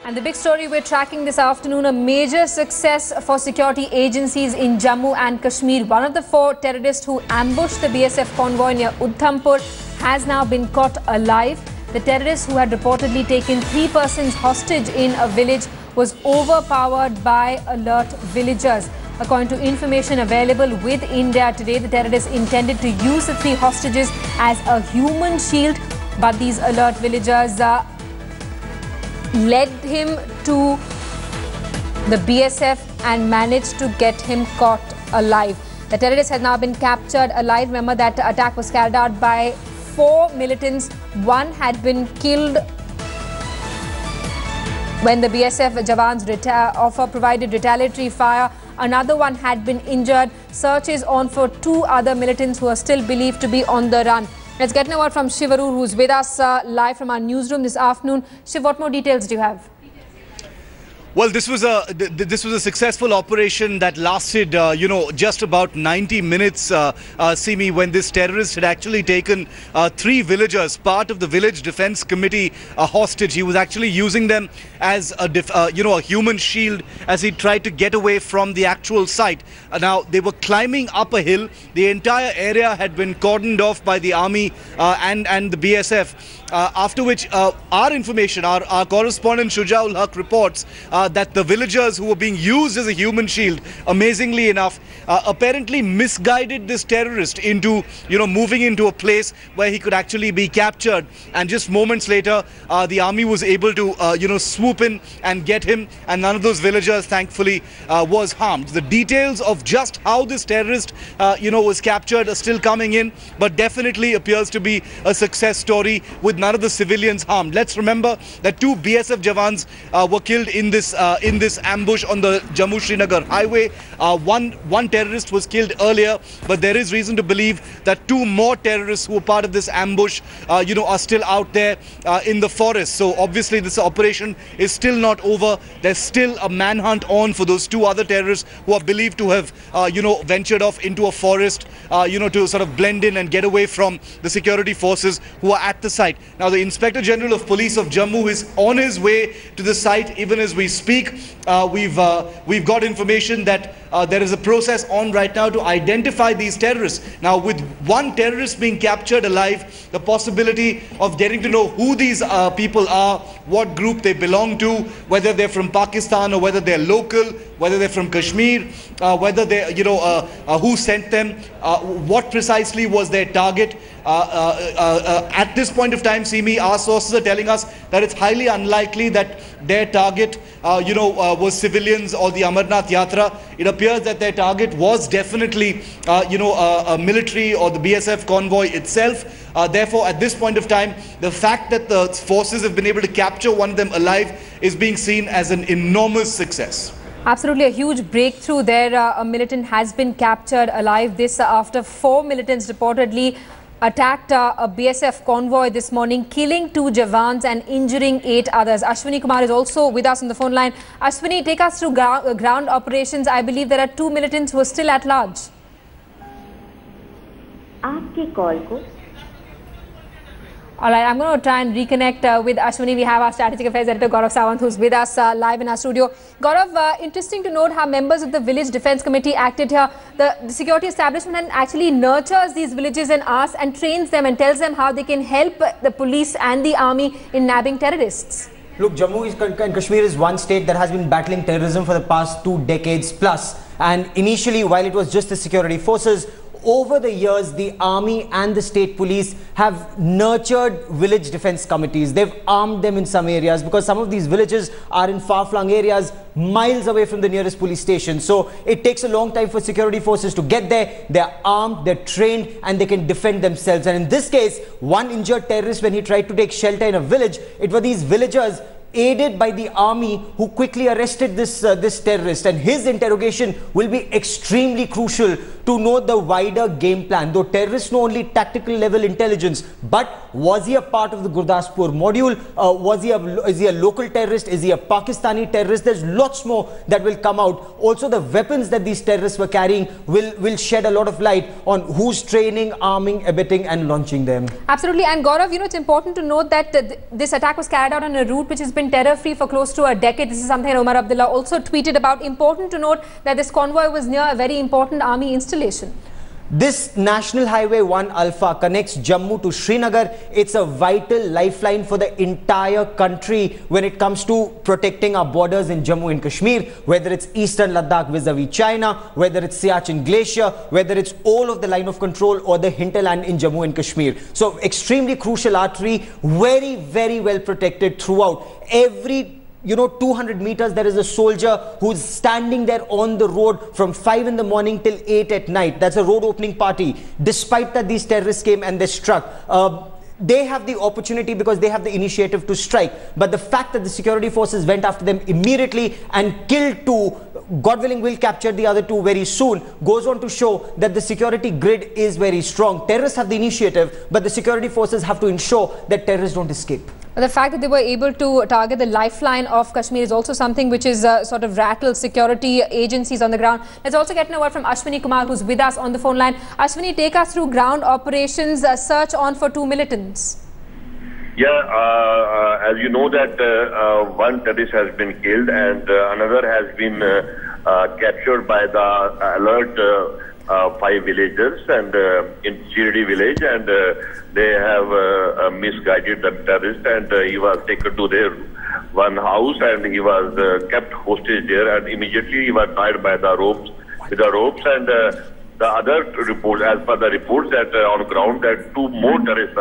And the big story we're tracking this afternoon, a major success for security agencies in Jammu and Kashmir. One of the 4 terrorists who ambushed the BSF convoy near Udhampur has now been caught alive. The terrorist, who had reportedly taken 3 persons hostage in a village, was overpowered by alert villagers. According to information available with India today, the terrorists intended to use the 3 hostages as a human shield, but these alert villagers led him to the BSF and managed to get him caught alive. The terrorist has now been captured alive. Remember that attack was carried out by 4 militants. 1 had been killed when the BSF Jawans provided retaliatory fire. Another 1 had been injured. Search is on for 2 other militants who are still believed to be on the run. Let's get a word from Shiv Arur, who's with us live from our newsroom this afternoon. Shiv, what more details do you have? Well, this was a successful operation that lasted, just about 90 minutes, Simi, when this terrorist had actually taken 3 villagers, part of the village defense committee, hostage. He was actually using them as a human shield as he tried to get away from the actual site. Now, they were climbing up a hill. The entire area had been cordoned off by the army and the BSF. After which our information, our correspondent Shujaul Haq reports that the villagers who were being used as a human shield, amazingly enough, apparently misguided this terrorist into, moving into a place where he could actually be captured. And just moments later, the army was able to, swoop in and get him. And none of those villagers, thankfully, was harmed. The details of just how this terrorist, was captured are still coming in, but definitely appears to be a success story with none of the civilians harmed. Let's remember that 2 BSF Jawans were killed in this ambush on the Jammu-Srinagar highway. One terrorist was killed earlier, but there is reason to believe that 2 more terrorists who were part of this ambush, are still out there in the forest. So obviously this operation is still not over. There's still a manhunt on for those 2 other terrorists who are believed to have, ventured off into a forest, to sort of blend in and get away from the security forces who are at the site. Now, the Inspector General of Police of Jammu is on his way to the site even as we speak. We've got information that there is a process on right now to identify these terrorists. Now, with 1 terrorist being captured alive, the possibility of getting to know who these people are, what group they belong to, whether they're from Pakistan or whether they're local, whether they're from Kashmir, whether they, who sent them, what precisely was their target. At this point of time, Simi, our sources are telling us that it's highly unlikely that their target, was civilians or the Amarnath Yatra. It appears that their target was definitely, a military or the BSF convoy itself. Therefore, at this point of time, the fact that the forces have been able to capture 1 of them alive is being seen as an enormous success. Absolutely a huge breakthrough there. A militant has been captured alive. This after 4 militants reportedly attacked a BSF convoy this morning, killing 2 Jawans and injuring 8 others. Ashwini Kumar is also with us on the phone line. Ashwini, take us through ground operations. I believe there are 2 militants who are still at large. आपके call को All right, I'm going to try and reconnect with Ashwini. We have our Strategic Affairs Editor Gaurav Sawant, who's with us live in our studio. Gaurav, interesting to note how members of the Village Defence Committee acted here. The security establishment actually nurtures these villages and asks and trains them and tells them how they can help the police and the army in nabbing terrorists. Look, Jammu and Kashmir is one state that has been battling terrorism for the past 2 decades plus. And initially, while it was just the security forces, over the years, the army and the state police have nurtured village defense committees. They've armed them in some areas because some of these villages are in far-flung areas, miles away from the nearest police station. So it takes a long time for security forces to get there. They're armed, they're trained, and they can defend themselves. And in this case, 1 injured terrorist, when he tried to take shelter in a village, it were these villagers aided by the army who quickly arrested this terrorist, and his interrogation will be extremely crucial to know the wider game plan. Though terrorists know only tactical level intelligence, but was he a part of the Gurdaspur module? Is he a local terrorist? Is he a Pakistani terrorist? There's lots more that will come out. Also, the weapons that these terrorists were carrying will shed a lot of light on who's training, arming, abetting and launching them. Absolutely. And Gaurav, you know, it's important to note that this attack was carried out on a route which has been terror-free for close to a decade. This is something Omar Abdullah also tweeted about. Important to note that this convoy was near a very important army installation. This National Highway 1 Alpha connects Jammu to Srinagar. It's a vital lifeline for the entire country when it comes to protecting our borders in Jammu and Kashmir, whether it's Eastern Ladakh vis-a-vis China, whether it's Siachen Glacier, whether it's all of the line of control or the hinterland in Jammu and Kashmir. So extremely crucial artery, very, very well protected throughout. Every 200 meters, there is a soldier who's standing there on the road from 5 in the morning till 8 at night. That's a road opening party. Despite that, these terrorists came and they struck. They have the opportunity because they have the initiative to strike. But the fact that the security forces went after them immediately and killed 2, God willing will capture the other 2 very soon, goes on to show that the security grid is very strong. Terrorists have the initiative, but the security forces have to ensure that terrorists don't escape. The fact that they were able to target the lifeline of Kashmir is also something which is sort of rattled security agencies on the ground. Let's also get a word from Ashwini Kumar, who's with us on the phone line. Ashwini, take us through ground operations, search on for 2 militants. Yeah, as you know that one terrorist has been killed and another has been captured by the alert 5 villagers and in Chirdi village, and they have misguided the terrorist, and he was taken to their one house and he was kept hostage there, and immediately he was tied by the ropes and the other reports, as per the reports that on ground, that 2 more terrorists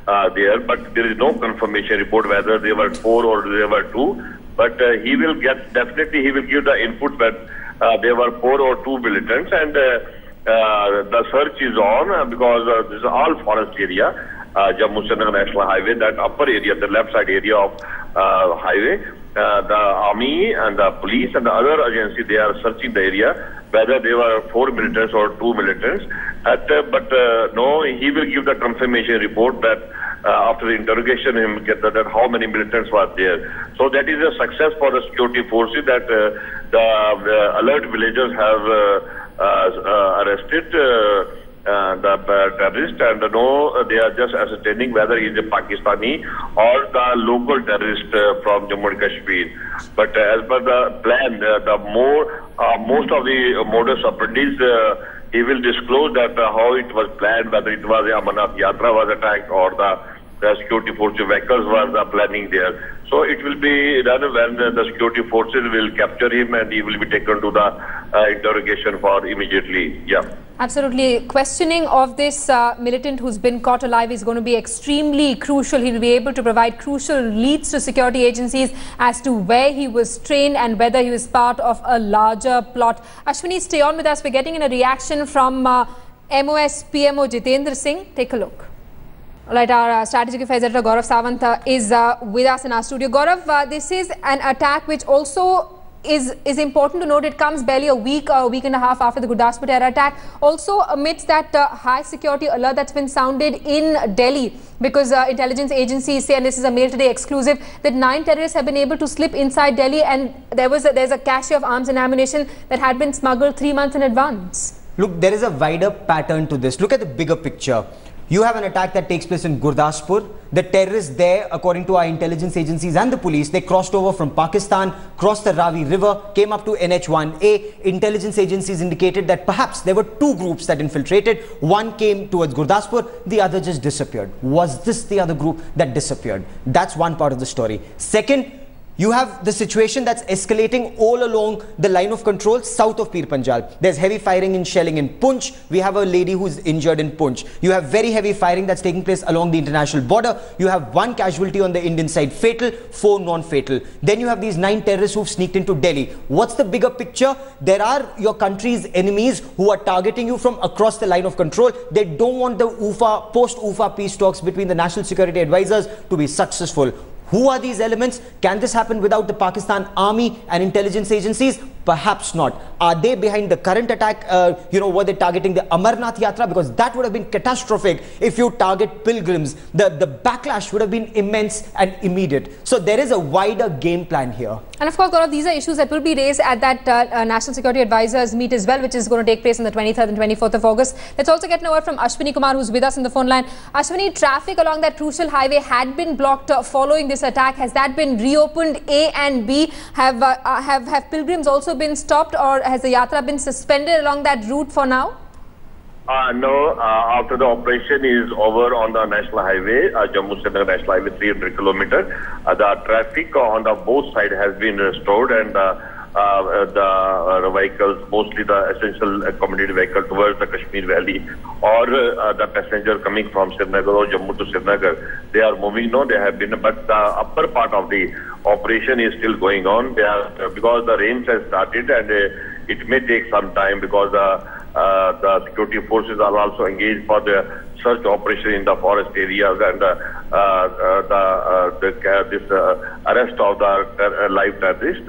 are there, but there is no confirmation report whether they were 4 or they were 2. But he will definitely give the input that there were 4 or 2 militants, and the search is on because this is all forest area, Jammu-Srinagar National Highway, that upper area, the left side area of highway. The army and the police and the other agency, they are searching the area, whether they were 4 militants or 2 militants. But no, he will give the confirmation report that after the interrogation, he will get that how many militants were there. So that is a success for the security forces, that the alert villagers have arrested the terrorist, and they are just ascertaining whether he is a Pakistani or the local terrorist from Jammu and Kashmir. But as per the plan, most of the modus operandi, he will disclose that how it was planned, whether it was a Amarnath Yatra was attacked or the security forces vehicles were planning there. So it will be done when the security forces will capture him and he will be taken to the interrogation for immediately. Yeah. Absolutely. Questioning of this militant who's been caught alive is going to be extremely crucial. He will be able to provide crucial leads to security agencies as to where he was trained and whether he was part of a larger plot. Ashwini, stay on with us. We're getting a reaction from MOS PMO Jitendra Singh. Take a look. All right, our strategic affairs editor Gaurav Sawant is with us in our studio. Gaurav, this is an attack which also is important to note. It comes barely a week and a half after the Gurdaspur terror attack. Also amidst that high security alert that's been sounded in Delhi, because intelligence agencies say, and this is a Mail Today exclusive, that 9 terrorists have been able to slip inside Delhi, and there's a cache of arms and ammunition that had been smuggled 3 months in advance. Look, there is a wider pattern to this. Look at the bigger picture. You have an attack that takes place in Gurdaspur. The terrorists there, according to our intelligence agencies and the police, they crossed over from Pakistan, crossed the Ravi River, came up to NH1A. Intelligence agencies indicated that perhaps there were 2 groups that infiltrated. One came towards Gurdaspur, the other just disappeared. Was this the other group that disappeared? That's one part of the story. Second, you have the situation that's escalating all along the line of control south of Pir Panjal. There's heavy firing and shelling in Poonch. We have a lady who's injured in Poonch. You have very heavy firing that's taking place along the international border. You have 1 casualty on the Indian side, fatal, 4 non-fatal. Then you have these 9 terrorists who've sneaked into Delhi. What's the bigger picture? There are your country's enemies who are targeting you from across the line of control. They don't want the post-UFA peace talks between the national security advisors to be successful. Who are these elements? Can this happen without the Pakistan army and intelligence agencies? Perhaps not. Are they behind the current attack? Were they targeting the Amarnath Yatra? Because that would have been catastrophic if you target pilgrims. The backlash would have been immense and immediate. So there is a wider game plan here. And of course, Gaurav, these are issues that will be raised at that National Security Advisors meet as well, which is going to take place on the 23rd and 24th of August. Let's also get a word from Ashwini Kumar, who's with us on the phone line. Ashwini, traffic along that crucial highway had been blocked following this attack. Has that been reopened? A and B, have pilgrims also been stopped, or has the yatra been suspended along that route for now? No, after the operation is over on the national highway, Jammu-Srinagar National Highway, 300 kilometers, the traffic on the both sides has been restored, and the vehicles, mostly the essential commodity vehicle towards the Kashmir Valley, or the passenger coming from Srinagar or Jammu to Srinagar, they are moving now. They have been, but the upper part of the operation is still going on. They are, because the rains has started, and it may take some time, because the security forces are also engaged for the search operation in the forest areas, and this arrest of the live terrorist.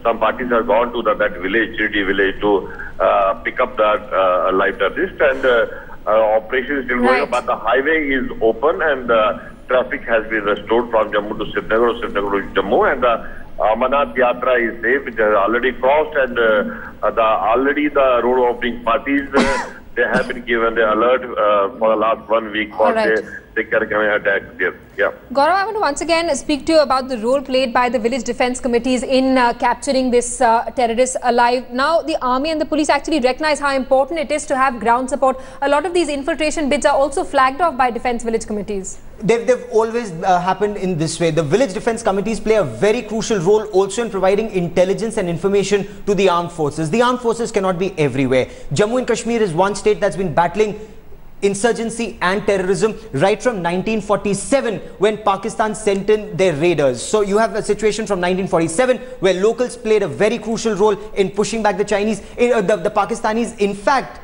Some parties have gone to that village, Chirdi village, to pick up that live terrorist, and operation is still going on. But the highway is open, and traffic has been restored from Jammu to Srinagar, or Srinagar to Jammu, and the Amarnath Yatra is safe. It has already crossed, and already the road opening parties, they have been given the alert for the last 1 week for they can attack there. Yeah. Gaurav, I want to once again speak to you about the role played by the village defense committees in capturing this terrorist alive. Now, the army and the police actually recognize how important it is to have ground support. A lot of these infiltration bids are also flagged off by defense village committees. They've always happened in this way. The village defense committees play a very crucial role also in providing intelligence and information to the armed forces. The armed forces cannot be everywhere. Jammu and Kashmir is one state that's been battling insurgency and terrorism right from 1947, when Pakistan sent in their raiders. So you have a situation from 1947 where locals played a very crucial role in pushing back the Chinese, the Pakistanis. In fact,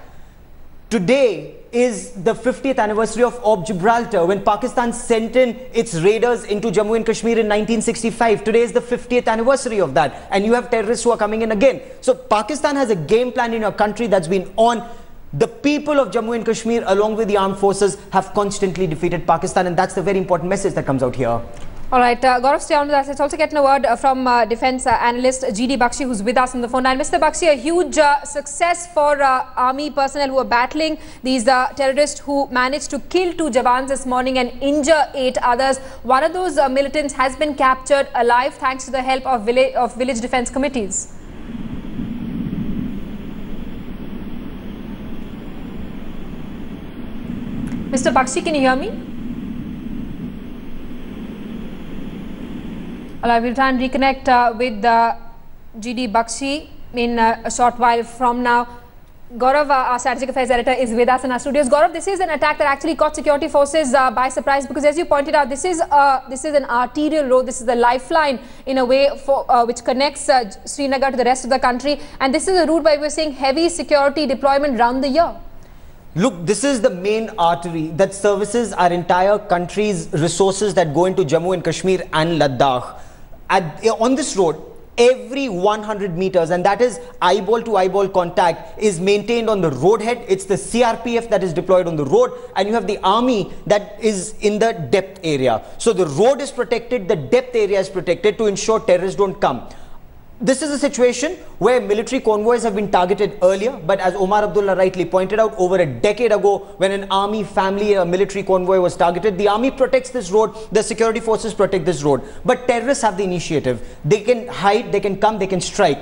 today is the 50th anniversary of Gibraltar, when Pakistan sent in its raiders into Jammu and Kashmir in 1965. Today is the 50th anniversary of that, and you have terrorists who are coming in again. So Pakistan has a game plan in a country that's been on. The people of Jammu and Kashmir, along with the armed forces, have constantly defeated Pakistan, and that's the very important message that comes out here. All right, Gaurav, stay on with us. Let's also get a word from defense analyst G.D. Bakshi, who's with us on the phone line. Mr. Bakshi, a huge success for army personnel who are battling these terrorists who managed to kill 2 Jawans this morning and injure 8 others. One of those militants has been captured alive thanks to the help of village defense committees. Mr. Bakshi, can you hear me? I will try and reconnect with G.D. Bakshi in a short while from now. Gaurav, our strategic affairs editor, is with us in our studios. Gaurav, this is an attack that actually caught security forces by surprise, because as you pointed out, this is an arterial road. This is the lifeline in a way for which connects Srinagar to the rest of the country, and this is a route where we're seeing heavy security deployment round the year. Look, this is the main artery that services our entire country's resources that go into Jammu and Kashmir and Ladakh. On this road, every 100 meters, and that is eyeball to eyeball contact, is maintained on the roadhead. It's the CRPF that is deployed on the road, and you have the army that is in the depth area. So the road is protected, the depth area is protected to ensure terrorists don't come. This is a situation where military convoys have been targeted earlier, but as Omar Abdullah rightly pointed out, over a decade ago, when an army family, a military convoy was targeted, the army protects this road, the security forces protect this road. But terrorists have the initiative. They can hide, they can come, they can strike.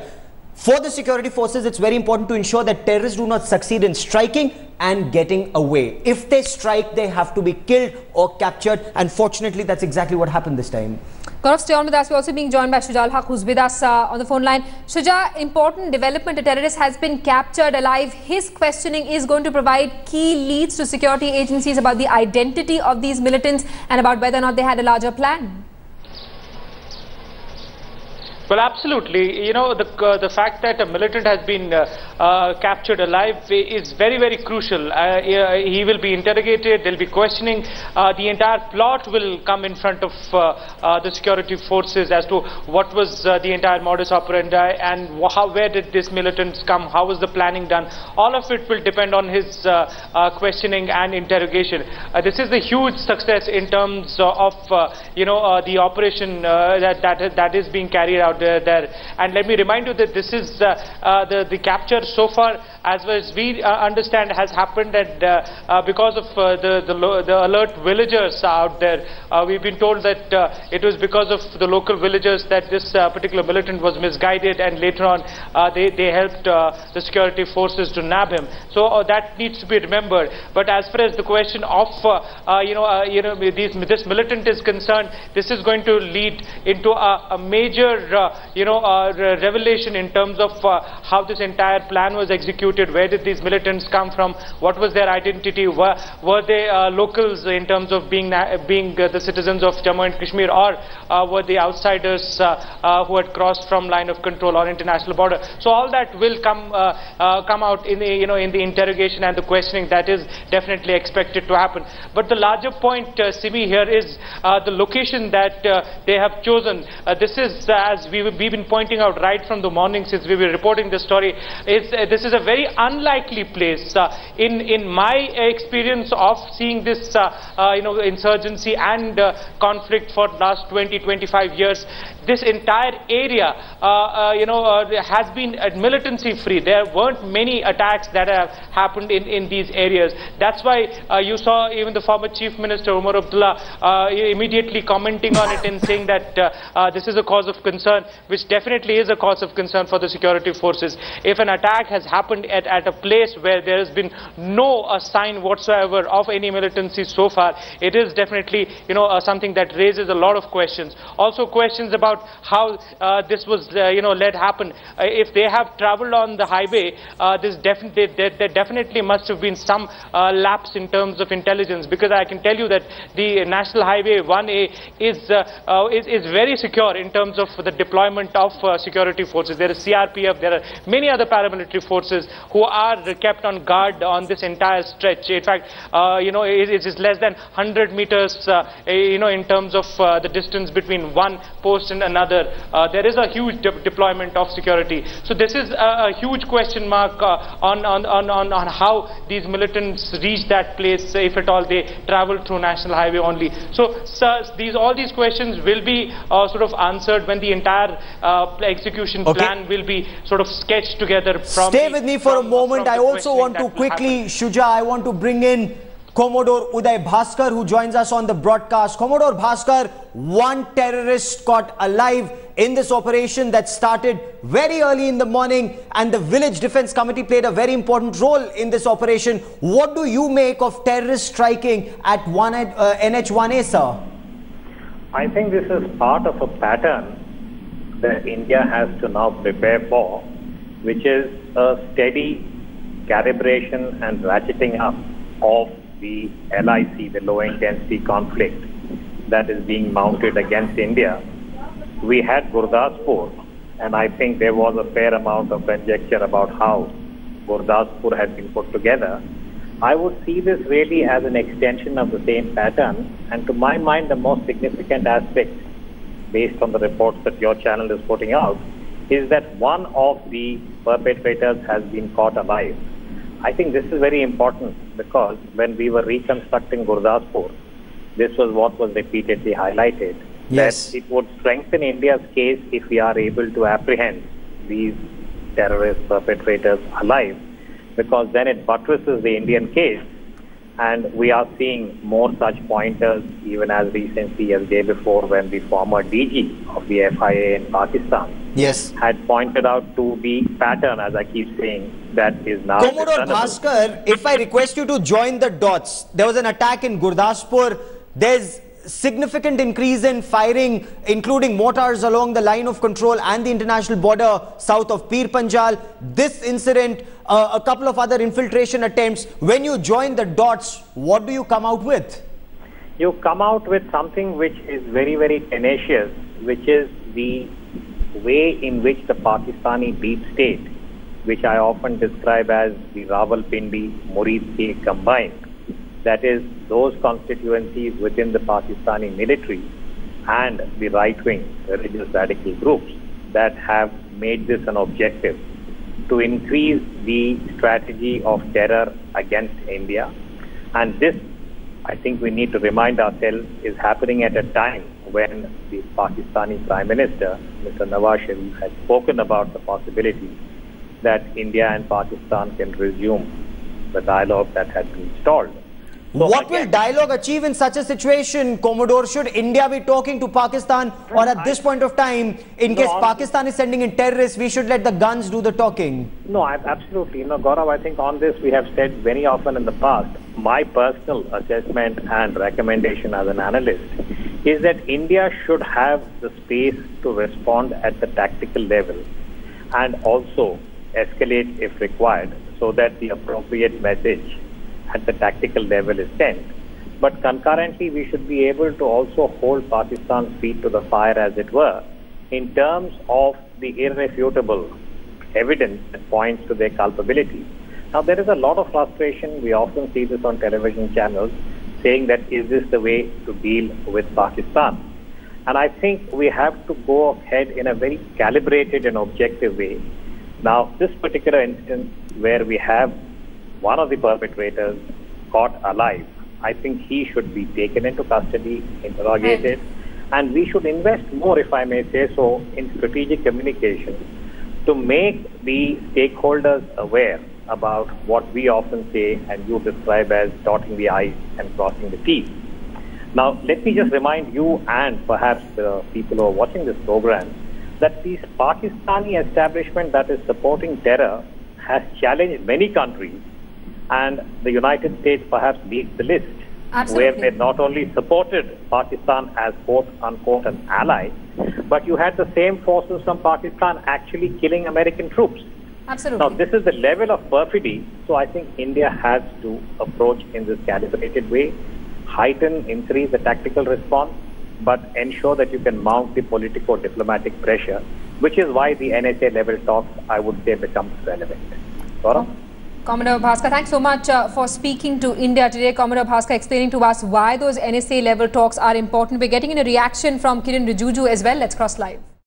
For the security forces, it's very important to ensure that terrorists do not succeed in striking and getting away. If they strike, they have to be killed or captured, and fortunately, that's exactly what happened this time. Gaurav, stay on with us. We're also being joined by Shuja Haq, who's with us on the phone line. Shuja, important development. A terrorist has been captured alive. His questioning is going to provide key leads to security agencies about the identity of these militants and about whether or not they had a larger plan. Well, absolutely. You know, the fact that a militant has been captured alive is very, very crucial. He will be interrogated, there'll be questioning. The entire plot will come in front of the security forces as to what was the entire modus operandi and where did these militants come, how was the planning done. All of it will depend on his questioning and interrogation. This is a huge success in terms of, the operation that is being carried out there. And let me remind you that this is the capture so far, as well as we understand, has happened and because of the alert villagers out there. We've been told that it was because of the local villagers that this particular militant was misguided, and later on they helped the security forces to nab him. So that needs to be remembered. But as far as the question of this militant is concerned, this is going to lead into a major revelation in terms of how this entire plan was executed. Where did these militants come from? What was their identity? Were they locals in terms of being the citizens of Jammu and Kashmir, or were they outsiders who had crossed from line of control or international border? So all that will come out in the interrogation and the questioning that is definitely expected to happen. But the larger point, Simi, here is the location that they have chosen. This is, as we've been pointing out right from the morning since we were reporting this story, this is a very unlikely place. In my experience of seeing this insurgency and conflict for the last 20-25 years, this entire area has been militancy free. There weren't many attacks that have happened in these areas. That's why you saw even the former Chief Minister Umar Abdullah immediately commenting on it and saying that this is a cause of concern, which definitely is a cause of concern for the security forces. If an attack has happened at a place where there has been no sign whatsoever of any militancy so far, it is definitely something that raises a lot of questions. Also questions about how this was let happen. If they have traveled on the highway, there definitely must have been some lapse in terms of intelligence, because I can tell you that the National Highway 1A is very secure in terms of the deployment of security forces. There is CRPF, there are many other paramilitary forces who are kept on guard on this entire stretch. In fact, it is less than 100 meters, in terms of the distance between one post and another. There is a huge deployment of security. So this is a huge question mark on how these militants reach that place, if at all they travel through National Highway only. So all these questions will be sort of answered when the entire execution plan will be sort of sketched together. Stay with me for a moment. I also want to quickly, Shuja, I want to bring in Commodore Uday Bhaskar, who joins us on the broadcast. Commodore Bhaskar, one terrorist caught alive in this operation that started very early in the morning, and the Village Defense Committee played a very important role in this operation. What do you make of terrorist striking at NH1A, sir? I think this is part of a pattern that India has to now prepare for, which is a steady calibration and ratcheting up of the LIC, the low intensity conflict that is being mounted against India. We had Gurdaspur, and I think there was a fair amount of conjecture about how Gurdaspur had been put together. I would see this really as an extension of the same pattern, and to my mind the most significant aspect, based on the reports that your channel is putting out, is that one of the perpetrators has been caught alive. I think this is very important, because when we were reconstructing Gurdaspur, this was what was repeatedly highlighted. Yes. That it would strengthen India's case if we are able to apprehend these terrorist perpetrators alive, because then it buttresses the Indian case, and we are seeing more such pointers even as recently as day before, when the former DG of the FIA in Pakistan had pointed out to the pattern, as I keep saying, that is now Commodore Bhaskar, if I request you to join the dots, there was an attack in Gurdaspur. There's significant increase in firing, including mortars along the line of control and the international border south of Pir Panjal. This incident, a couple of other infiltration attempts. When you join the dots, what do you come out with? You come out with something which is very, very tenacious, which is the way in which the Pakistani deep state, which I often describe as the Rawalpindi-Murid combined, that is, those constituencies within the Pakistani military and the right-wing religious radical groups that have made this an objective to increase the strategy of terror against India. And this, I think we need to remind ourselves, is happening at a time when the Pakistani Prime Minister, Mr. Nawaz Sharif, has spoken about the possibility that India and Pakistan can resume the dialogue that had been stalled. So what will dialogue achieve in such a situation, Commodore? Should India be talking to Pakistan, or at this point of time, in case Pakistan is sending in terrorists, we should let the guns do the talking? No, absolutely. Gaurav, I think on this we have said very often in the past, my personal assessment and recommendation as an analyst is that India should have the space to respond at the tactical level and also escalate if required, so that the appropriate message at the tactical level is sent. But concurrently, we should be able to also hold Pakistan's feet to the fire, as it were, in terms of the irrefutable evidence that points to their culpability. Now, there is a lot of frustration. We often see this on television channels, saying that is this the way to deal with Pakistan? And I think we have to go ahead in a very calibrated and objective way. Now, this particular instance where we have one of the perpetrators caught alive, I think he should be taken into custody, interrogated, and we should invest more, if I may say so, in strategic communication to make the stakeholders aware about what we often say and you describe as dotting the I's and crossing the T's. Now, let me just remind you and perhaps the people who are watching this program that this Pakistani establishment that is supporting terror has challenged many countries, and the United States perhaps leads the list. Absolutely. Where they not only supported Pakistan as quote-unquote an ally, but you had the same forces from Pakistan actually killing American troops. Absolutely. Now, this is the level of perfidy, so I think India has to approach in this calibrated way, heighten, increase the tactical response, but ensure that you can mount the politico-diplomatic pressure, which is why the NSA level talks, I would say, becomes relevant. Gaurav? Commodore Bhaskar, thanks so much for speaking to India today. Commodore Bhaskar explaining to us why those NSA level talks are important. We're getting in a reaction from Kiran Rijiju as well. Let's cross live.